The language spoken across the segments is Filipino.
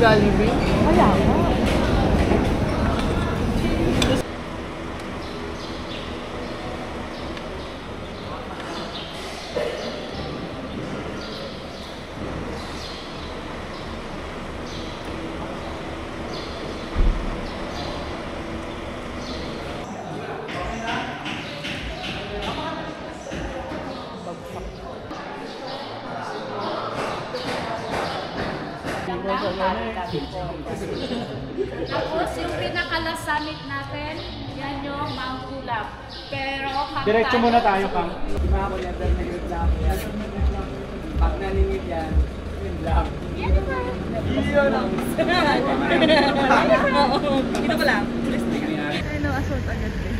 Jollibee. Kaya nga. Tapos yung pinaka-last summit natin, yan yung Mount Kulap. Pero Diretso muna tayo, Kang. Diba ako letter na yung black yan. Pag naningit yan, yung black. yan naman. Yun lang. Dito ko lang. Ano, assault agad eh.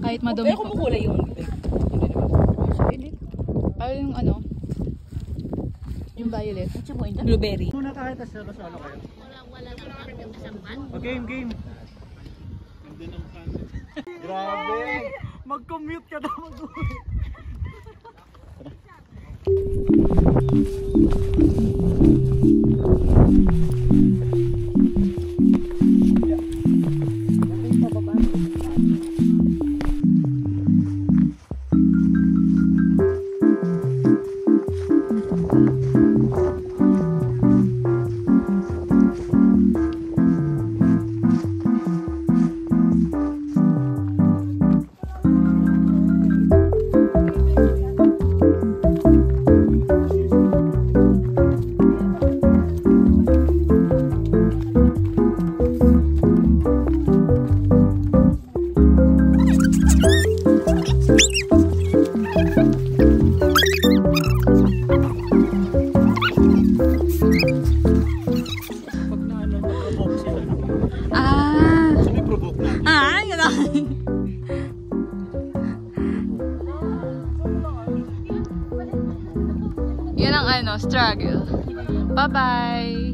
Kahit madumi Pero kumukulay yung Ay, yung ano? Yung violet. blueberry. Muna tayo, tapos solo kayo. Game. Grabe! Mag-commute ka daw mag-uwi. Yan ang ano, struggle. Bye-bye!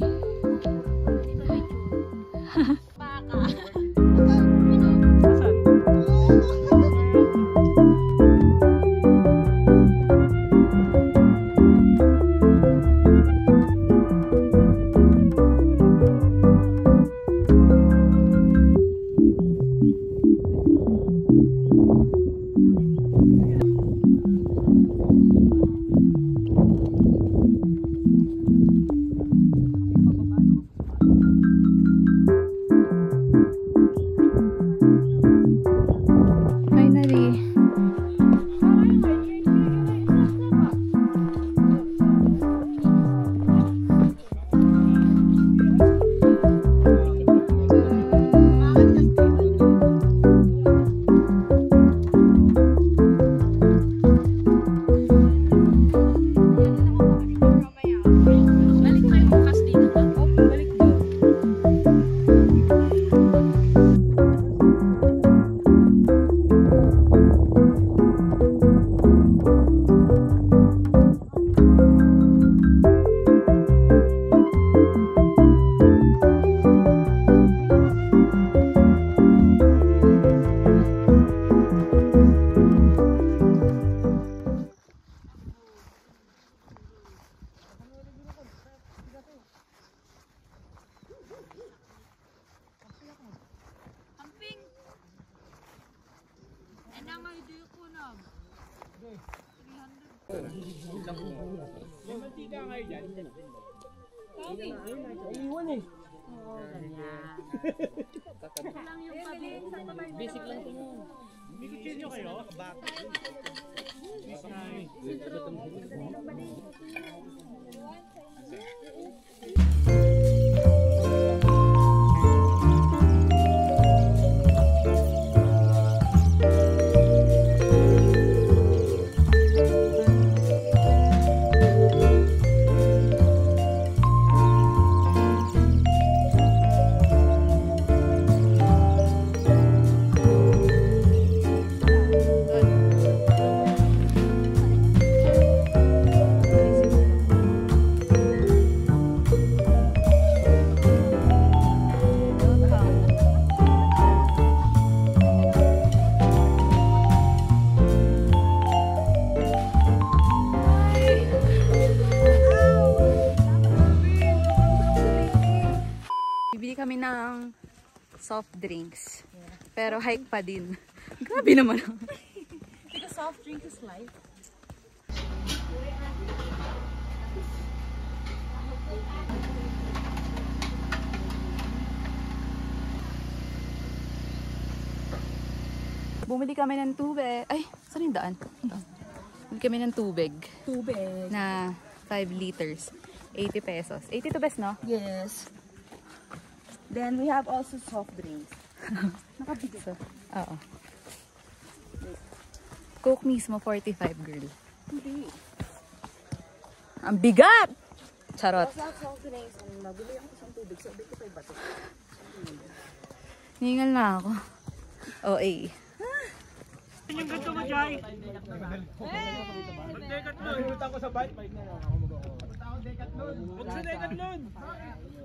May mantika kayo dyan. Iwan eh. Basic lang ito mo. Bigyan nyo kayo? Back. Bibili kami ng soft drinks. Pero hike pa din. Grabe naman. Because soft drink is life. Bumili kami ng tubig. Ay, saan yung daan? Bumili kami ng tubig. Tubig. Na 5 liters. 80 pesos. 80 to best, no? Yes. Then we have also soft drinks. Nakabigay ko. Oo. Coke mismo, 45, girl. Hindi. Ang bigat! Charot. Sa soft drinks, nabili ako isang tubig. So, 25 bato. Ningal na ako. OA. Yung ganito mo, Jai. Mag-Decathlon. Ko sa bike. Huwag sa Decathlon.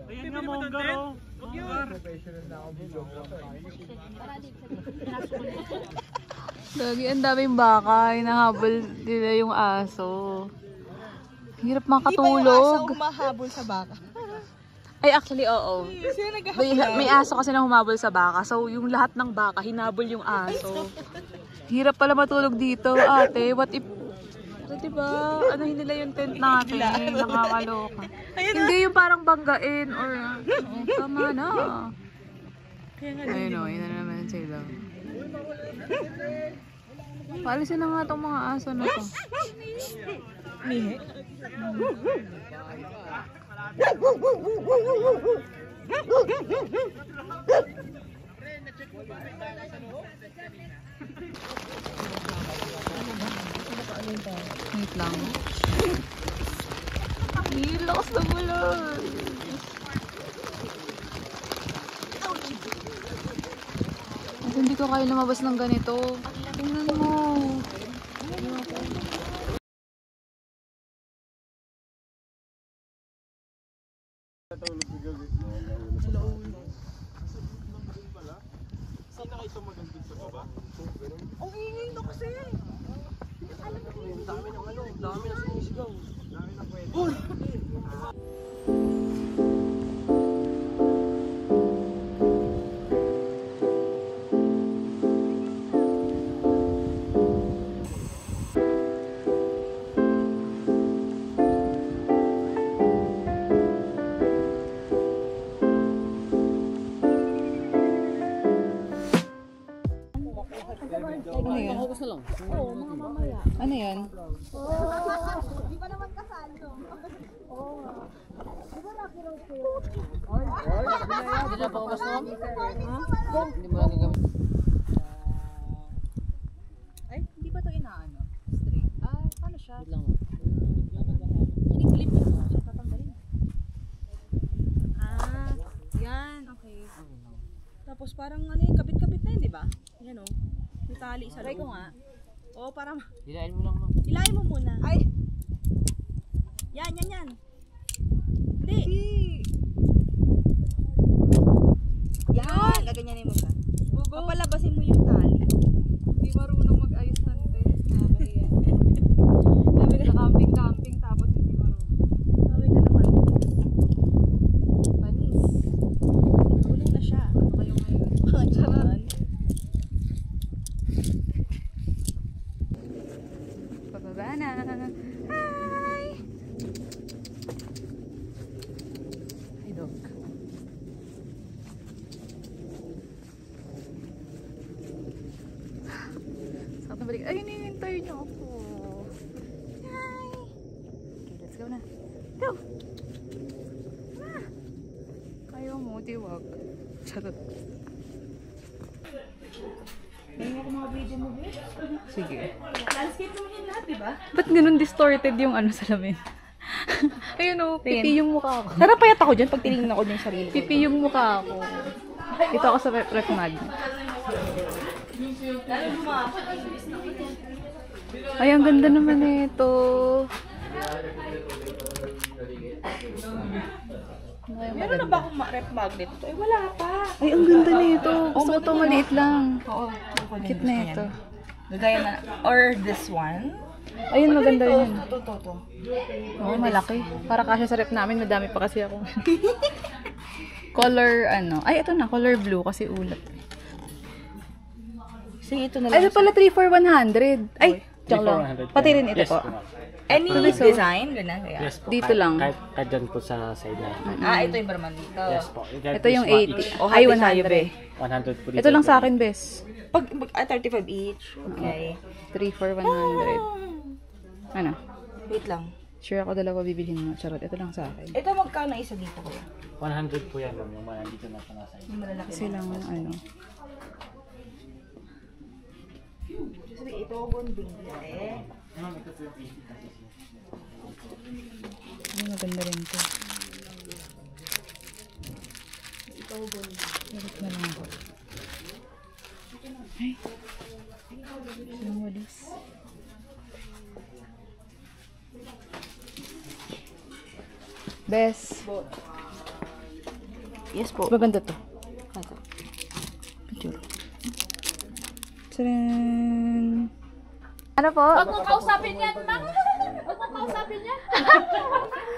Ayan nga, Monggar. Monggar. Lagi, ang daming baka. Hinahabol nila yung aso. Hirap makatulog. Hindi ba yung aso humahabol sa baka? Ay, actually, oo. Sino naghahabol? May aso kasi na humabol sa baka. So, yung lahat ng baka, hinabol yung aso. Hirap pala matulog dito, ate. What if... So, diba? Anuhin nila yung tent natin. Nakakaloka. Hindi yung parang banggain or... Oh, tama na. Ayun o, yun na naman sila. Paalisin na nga itong mga aso na to. Mihe? Wait lang. Lakas na bulan. At hindi ko kaya lumabas ng ganito. Tingnan mo. Ang ingay na kasi. Dami na sinisigaw. Ano yun? Ano yun? Di ba naman kasalo? Hindi na pa gusto mo? Hindi mo lang gagamit. Ay, hindi ba ito inaano? Straight? Ah, paano siya? Wait lang. Kiniklip mo siya tatanggalin. Ah, yan. Okay. Tapos parang ano yung kabit-kabit na yun, di ba? Yan o. May tali sa Try ko loob. nga. Oo, para Hilain mo lang mo. hilahin mo muna. Ay! Yan, yan, yan. Hindi. Yan! Gaganyanin mo siya. Papalabasin mo yung tali. Hindi marunong mag-ayos ng tent. Camping-camping tapos hindi marunong. Sabi ka naman. Panis. Marunong na siya. Ano kayo ngayon? Charot. Go! Ayaw mo, diwag. Charot. Tingnan ko mga video mo, babe. Sige. Landscape naman yun lahat, di ba? Ba't ganun distorted yung ano salamin? Ayun o, pipi yung mukha ko. Sarap payat ako dyan pag tinignan ko din yung sarili ko. Pipi yung mukha ko. Ito ako sa ref mag. Ay, ang ganda naman ito. Meron na ba akong rep magnet ito? Eh, wala pa. Ay, ang ganda nito. Gusto ko ito maliit lang. Oo. Cute na ito. Gagaya na. Or this one. Ayun, maganda yun. Ito. Oo, malaki. Para kasya sa rep namin, madami pa kasi ako. Color, ano. Ay, ito na. Color blue kasi ulat. Sige, ito na Ay, lang. ito pala 3 for 100. Ay, joke lang. Pati rin ito po. Any design? Ganun kaya? Yes po. Dito lang. Kahit dyan po sa side na ito. Ito yung barman dito. Yes po. Ito yung 80. Oh, Ay, hati sa'yo, be. 100. 100 po dito. Ito lang sa akin, bes. 35 each. Okay. 3 for 100. Ano? Wait lang. Sure ako dalawa bibilhin mo. Charot, ito lang sa akin. Ito magkano isa dito kuya? 100 po yan. Yung mga dito na sa nasa Yung malalaki. Silang, ano. Sabi, ito gonding eh. Ay, maganda rin ito. Charot na lang ako. Ay. Yung walis. Bes. Yes po. Maganda to. Picture. Tadaan! Ano po? Huwag mong kausapin yan, ma'am. Huwag mong kausapin yan.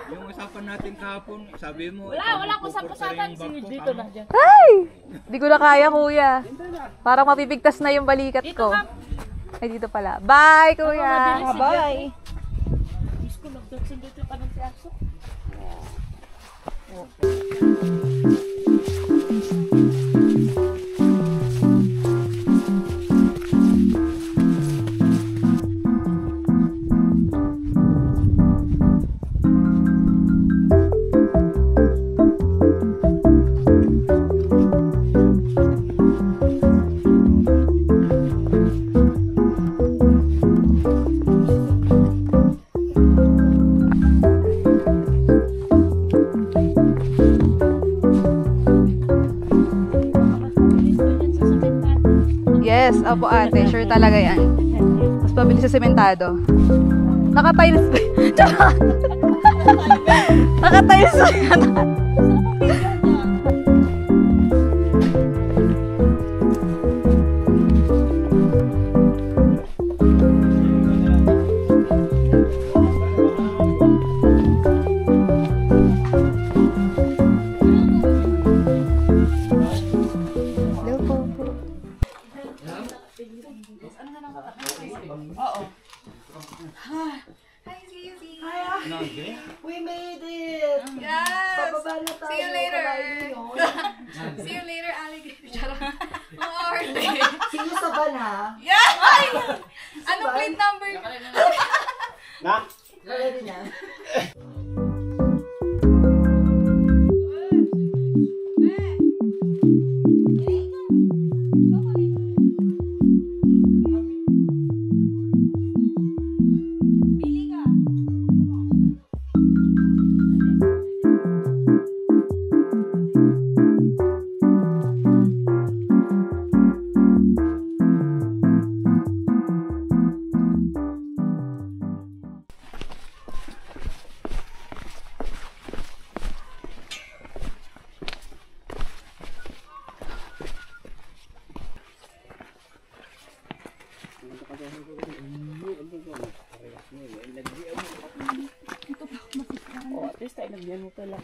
Yung usapan natin kahapon, sabi mo, Wala akong usapan. Dito na dyan. Ay! Di ko na kaya, kuya. Parang mapipigtas na yung balikat ko. Ay, dito pala. Bye, kuya! Bye. Diyos ko, nagdutsin-dutsin pa ng si Aso. Yes, opo ate. Sure talaga yan. Mas pabili sa sementado. Naka-tiles ba? Tsaka! Naka-tiles ba yan? Hello po. We made it! Yes! Bababa na tayo. See you later. Kalahin See you later, alligator. Charot. Lord. Sino sa van ha? Yeah! Ay! Anong plate number? Ready na? At least tayo nagbiyan mo pala.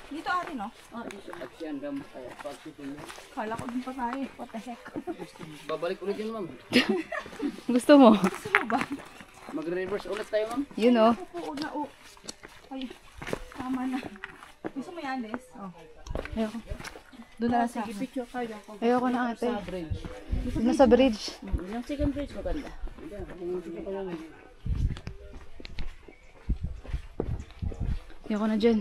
Dito ate no? Kala ko din pa tayo. What the heck? babalik ulit yun, ma'am. Gusto mo? Magre-reverse ulit tayo, ma'am. You know. Oo na o. Ay, tama na. Gusto mo yan, Des? Oh. Ayoko. Doon na lang sa akin. Picture kayo. Ayoko na ate. Nasa bridge. Yung second bridge maganda. Ayoko na dyan.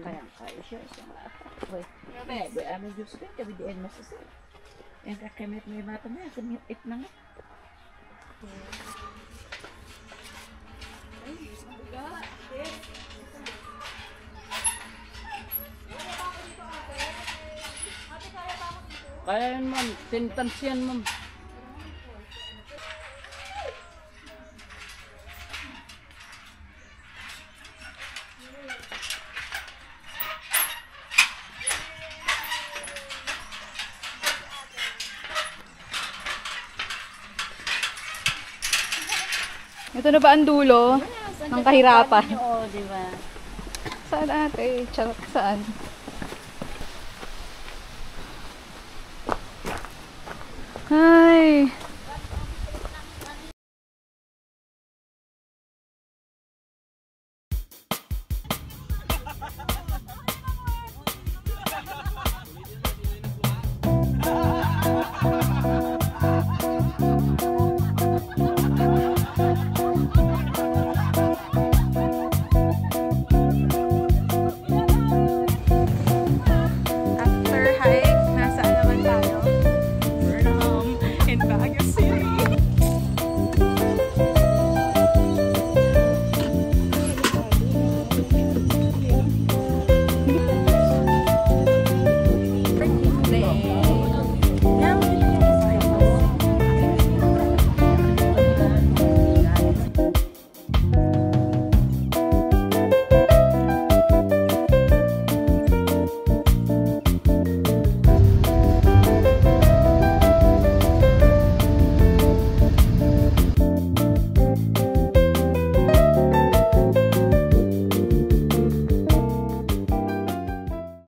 Kaya siya. Hoy. Kaya amin Diyos ko, kami diyan masasay. Yang kakamit may mata na, kamit na nga. Kaya yun ma'am, tintans yan ma'am. Ito na ba ang dulo ng kahirapan? Oo, di ba? Saan ate? Charot, saan? Ay!